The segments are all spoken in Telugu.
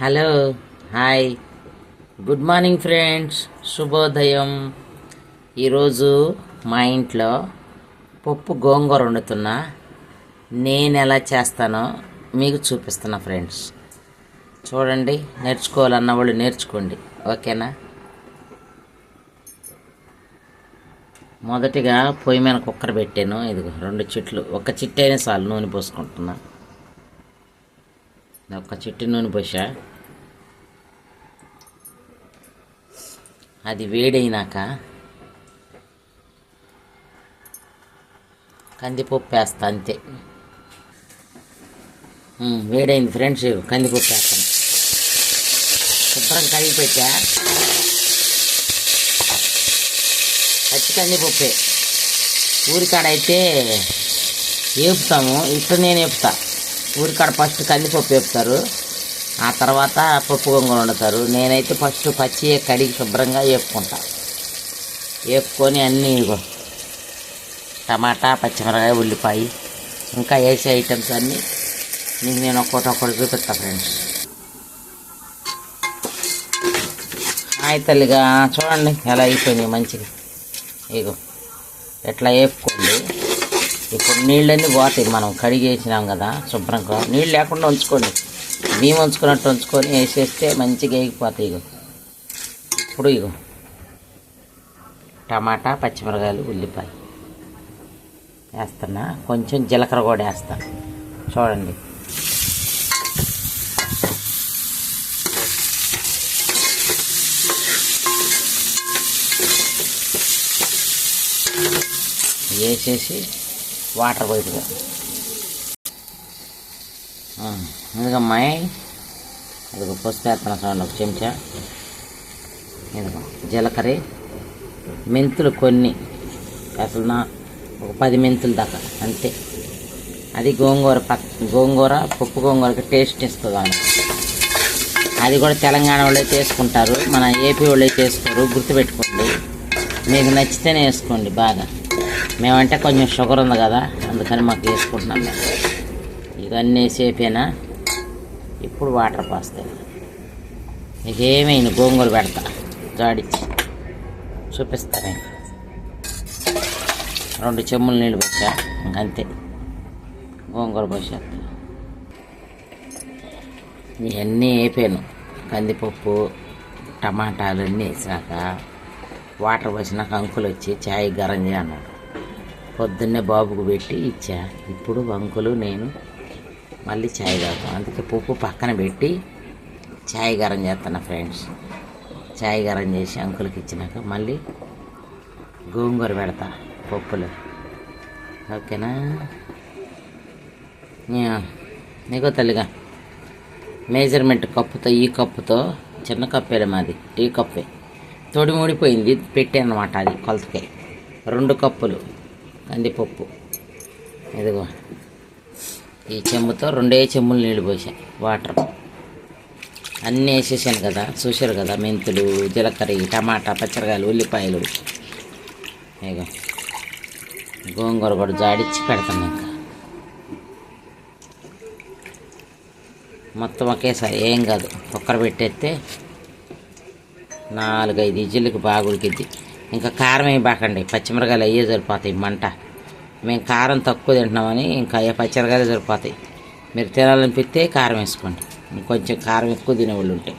Hello, hi, good morning friends, శుభోదయం. ఈరోజు మా ఇంట్లో పప్పు గోంగూర వండుతున్నా. నేను ఎలా చేస్తానో మీకు చూపిస్తున్నా ఫ్రెండ్స్. చూడండి, నేర్చుకోవాలన్న వాళ్ళు నేర్చుకోండి, ఓకేనా. మొదటిగా పొయ్యి మీద కుక్కర్ పెట్టాను. ఇదిగో 2 చిట్లు, ఒక చిట్టు అయినా చాలు. నూనె పోసుకుంటున్నా. ఒక చిట్టు నూనె పోసా. అది వేడైనాక కందిపప్పు వేస్తా, అంతే. వేడైంది ఫ్రెండ్స్, కందిపప్పు వేస్తాను. శుభ్రం కడిగి పెట్టా. పచ్చి కందిపప్పే. ఊరికాడ అయితే వేపుతాము, ఇప్పుడు నేను వేపుతా. ఊరికాడ ఫస్ట్ కందిపప్పు వేపుతారు, ఆ తర్వాత పప్పు గోంగూర వండుతారు. నేనైతే ఫస్ట్ పచ్చి కడిగి శుభ్రంగా వేపుకుంటా. వేపుకొని అన్నీ టమాటా, పచ్చిమిరకాయ, ఉల్లిపాయ, ఇంకా వేసే ఐటమ్స్ అన్నీ నీకు నేను ఒక్కొక్కటి చూపిస్తా ఫ్రెండ్స్. హాయ్ తల్లిగా, చూడండి ఎలా అయిపోయినాయి మంచిగా. ఇగో ఎట్లా వేపుకోండి. ఇప్పుడు నీళ్ళన్నీ పోతాయి, మనం కడిగి వేసినాం కదా శుభ్రంగా. నీళ్ళు లేకుండా ఉంచుకోండి, బియ్యం ఉంచుకున్నట్టు ఉంచుకొని వేసేస్తే మంచిగా వేగిపోతాయి. ఇప్పుడు టమాటా, పచ్చిమిరకాయలు, ఉల్లిపాయ వేస్తున్నా. కొంచెం జీలకర్ర కూడా వేస్తా, చూడండి. వేసేసి వాటర్ పోయిగా. ఎందుకమ్మాయి ఇదిగో పసుపు వేస్తున్నా, చూడండి. ఒక చెంచా. ఇదిగో జీలకర్ర, మెంతులు కొన్ని, అసలు ఒక 10 మెంతులు దాకా, అంతే. అది గోంగూర పప్పు గోంగూరకి టేస్ట్ ఇస్తుంది. అది కూడా తెలంగాణ వాళ్ళే చేసుకుంటారు, మన ఏపీ వాళ్ళే చేసుకోరు, గుర్తుపెట్టుకోండి. మీకు నచ్చితేనే వేసుకోండి బాగా. మేమంటే కొంచెం షుగర్ ఉంది కదా, అందుకని మాకు వేసుకుంటున్నాం. ఇవన్నీ వేసేపేనా. ఇప్పుడు వాటర్ పోస్తాయి. ఇదేమైంది, గోంగూర పెడతా, జాడిచ్చి చూపిస్తాను. 2 చెమ్ములు నీళ్ళు పోసా, అంతే. గోంగూర పోసేస్తా. ఇవన్నీ వేపాను, కందిపప్పు, టమాటాలు అన్నీ వేసాక వాటర్ పోసినాక అంకులు వచ్చి చాయ్ గరం చేయన్నాడు. పొద్దున్నే బాబుకు పెట్టి ఇచ్చా. ఇప్పుడు అంకులు నేను మళ్ళీ చాయ్ తాగుతాం. అందుకే పప్పు పక్కన పెట్టి చాయ్ గరం చేస్తున్నా ఫ్రెండ్స్. చాయ్ గరం చేసి అంకులకి ఇచ్చినాక మళ్ళీ గోంగూర పెడతా పప్పులు, ఓకేనా. నీకో తల్లిగా మెజర్మెంట్ కప్పుతో, ఈ కప్పుతో, చిన్న కప్పేలే మాది, టీ కప్పే, తొడి ముడిపోయింది పెట్టానమాట. అది కొలతకే 2 కప్పులు కందిపప్పు. ఇదిగో ఈ చెంబుతో 2 చెంబులు నీళ్ళు పోసా. వాటర్ అన్నీ వేసేసాను కదా, చూసారు కదా. మెంతులు, జీలకర్ర, టమాటా, పచ్చిమిరకాయలు, ఉల్లిపాయలు. ఇగో గోంగూర కూడా జాడిచ్చి పెడతాను. ఇంకా మొత్తం ఒకేసారి ఏం కాదు, కుక్కర్ పెట్టేస్తే 4-5 ఇజ్జులకి బాగా ఉడికిద్ది. ఇంకా కారం వేయబాకండి, పచ్చిమిరకాయలు అయ్యే సరిపోతాయి మంట. మేము కారం తక్కువ తింటున్నామని ఇంకా పచ్చిమిరకాయలు సరిపోతాయి. మీరు తినాలనిపిస్తే కారం వేసుకోండి, ఇంకొంచెం కారం ఎక్కువ తినేవాళ్ళు ఉంటాయి.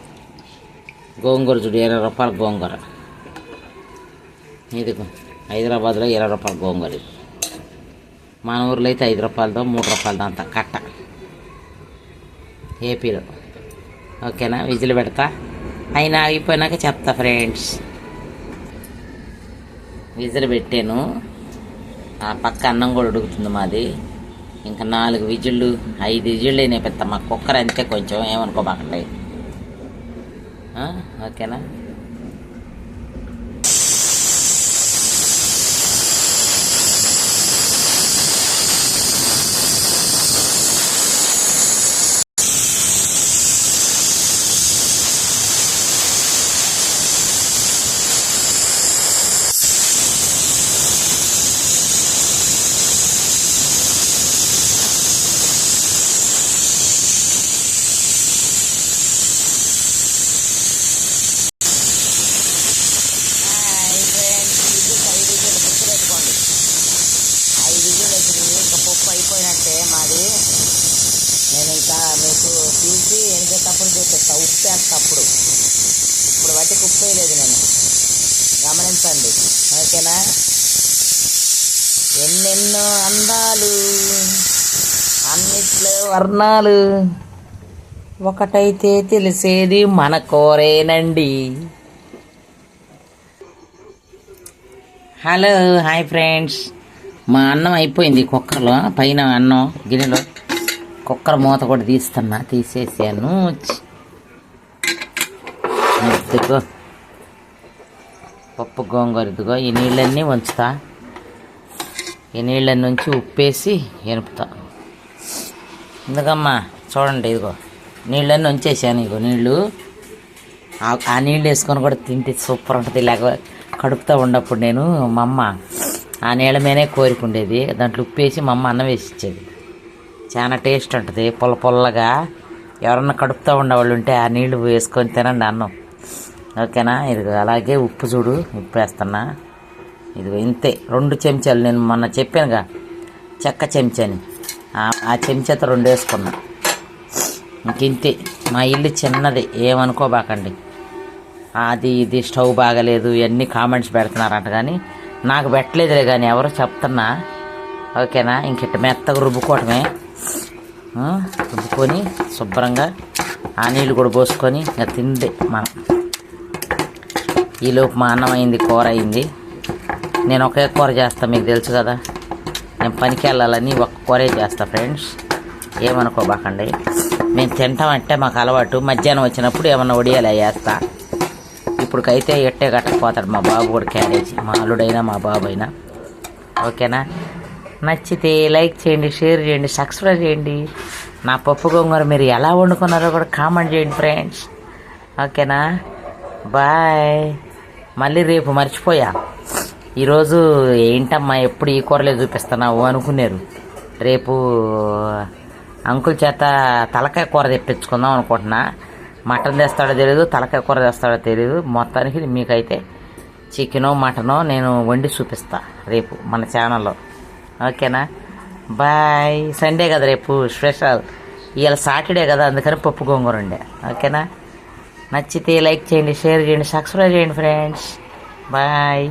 గోంగూర చూడు, 20 రూపాయల గోంగూర. ఇదిగో హైదరాబాద్లో 20 రూపాయల గోంగూర. ఇది మన ఊర్లో అయితే 5 రూపాయలతో 3 రూపాయలతో అంత కట్ట, ఏపీలో, ఓకేనా. విజిల్ పెడతా, అయినా అయిపోయినాక చెప్తా ఫ్రెండ్స్. విజిల్ పెట్టాను, ఆ పక్క అన్నం కూడా ఉడుకుతుంది మాది. ఇంకా 4 విజిళ్ళు 5 విజిళ్ళు అయినాయి. పెద్ద మా కుక్కర్ అంతే, కొంచెం ఏమనుకోబాకండి, ఓకేనా. ఉప్పు వేస్తా అప్పుడు వాటికి ఉప్పు వేయలేదు నేను, గమనించండి. ఓకేనా? ఎన్నెన్నో అందాలు, అన్నిట్లో వర్ణాలు, ఒకటైతే తెలిసేది మన కూరేనండి. Hello, hi friends. మా అన్నం అయిపోయింది కుక్కర్లో, పైన అన్నం గిన్నెలో. కుక్కర్ మూత కూడా తీసేసాను. ఇదిగో పప్పు గోంగూర, ఇదిగో ఈ నీళ్ళన్నీ ఉంచుతా. ఈ నీళ్ళన్నీ ఉంచి ఉప్పేసి ఎనుపుతా. ఎందుకమ్మా చూడండి, ఇదిగో నీళ్ళన్నీ ఉంచేసాను. ఇగో నీళ్ళు, ఆ నీళ్ళు వేసుకొని కూడా తింటే సూపర్ ఉంటుంది. లేక కడుపుతూ ఉన్నప్పుడు నేను మా అమ్మ ఆ నీళ్ళ మీదే కోరుకుండేది. దాంట్లో ఉప్పేసి మా అమ్మ అన్నం వేసి ఇచ్చేది. చాలా టేస్ట్ ఉంటుంది, పుల్లగా. ఎవరన్నా కడుపుతూ ఉండేవాళ్ళు ఉంటే ఆ నీళ్లు వేసుకొని తినండి అన్నం. ఓకేనా? ఇదిగో అలాగే ఉప్పు చూడు, ఉప్పు వేస్తున్నా. ఇదిగో ఇంతే, 2 చెంచాలు. నేను మొన్న చెప్పానుగా చెక్క చెంచాని, ఆ చెంచాతో 2 వేసుకున్నా. ఇంకింతే. మా ఇల్లు చిన్నది, ఏమనుకోబాకండి. అది ఇది స్టవ్ బాగలేదు ఇవన్నీ కామెంట్స్ పెడుతున్నారంట, కానీ నాకు పెట్టలేదులే, కానీ ఎవరో చెప్తున్నా. ఓకేనా? ఇంకిట్ట మెత్తగా రుబ్బుకోవటమే. రుబ్బుకొని శుభ్రంగా ఆ నీళ్ళు కూడా పోసుకొని ఇంకా తిందే మనం. ఈలోపు మా అన్నం అయింది, కూర అయింది. నేను ఒకే కూర చేస్తాను, మీకు తెలుసు కదా. నేను పనికి వెళ్ళాలని ఒక్క కూరే చేస్తా ఫ్రెండ్స్, ఏమనుకోబాకండి. మేము తింటామంటే మాకు అలవాటు. మధ్యాహ్నం వచ్చినప్పుడు ఏమన్నా వడియాలి వేస్తా. ఇప్పుడుకైతే ఎట్టే కట్టకపోతాడు మా బాబు కూడా క్యారేజీ, మా అల్లుడైనా మా బాబు అయినా. ఓకేనా? నచ్చితే లైక్ చేయండి, షేర్ చేయండి, సబ్స్క్రైబ్ చేయండి. నా పప్పు గోంగూర మీరు ఎలా వండుకున్నారో కూడా కామెంట్ చేయండి ఫ్రెండ్స్. ఓకేనా? బాయ్. మళ్ళీ రేపు మర్చిపోయా, ఈరోజు ఏంటమ్మా ఎప్పుడు ఈ కూరలే చూపిస్తున్నావు అనుకున్నారు. రేపు అంకుల్ చేత తలకాయ కూర తెప్పించుకుందాం అనుకుంటున్నా. మటన్ తెస్తాడో తెలియదు, తలకాయ కూర తెస్తాడో తెలియదు. మొత్తానికి మీకైతే చికెనో మటనో నేను వండి చూపిస్తా రేపు మన ఛానల్లో. ఓకేనా? బాయ్. సండే కదా రేపు స్పెషల్. ఇవాళ సాటర్డే కదా, అందుకని పప్పు గోంగూర ఉండే. ఓకేనా? నచ్చితే లైక్ చేయండి, షేర్ చేయండి, సబ్స్క్రైబ్ చేయండి ఫ్రెండ్స్. బాయ్.